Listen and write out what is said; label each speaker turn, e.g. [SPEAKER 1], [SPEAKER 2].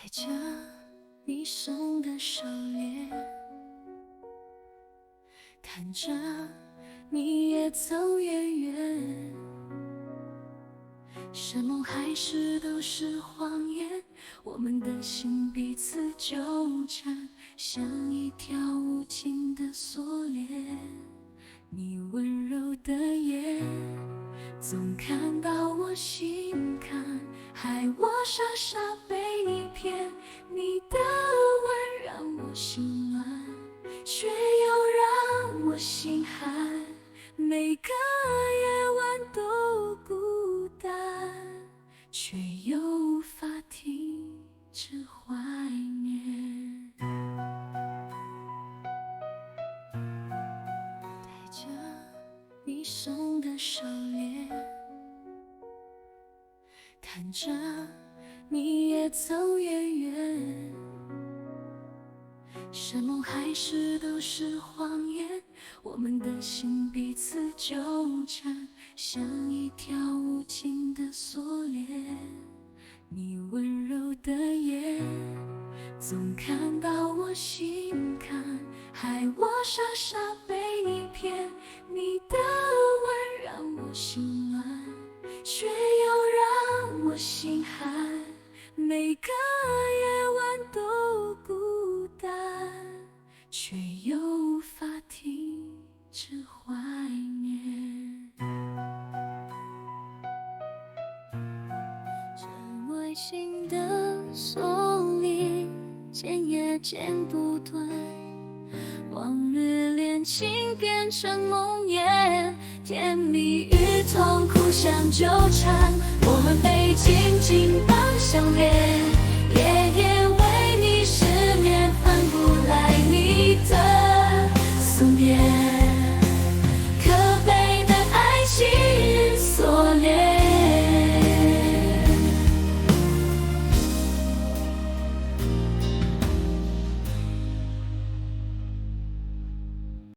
[SPEAKER 1] 带着你送的手链，看着你越走越远，是梦还是都是谎言？我们的心彼此纠缠，像一条无尽的锁链。你温柔的眼总看到我心坎，害我傻傻被你骗。你的吻让我心乱，却又让我心寒，每个夜晚都孤单，却又无法停止怀念。带着你送的手链，看着你越走越远，是梦还是都是谎言？我们的心彼此纠缠，像一条无尽的锁链。你温柔的眼总看到我心坎，害我傻傻被你骗。你的吻让我心乱，却又让我心寒，每个夜晚都孤单，却又无法停止怀念。这爱情的锁链剪也剪不断，往日恋情变成梦魇，甜蜜与痛苦相纠缠，我们被紧紧绑相连。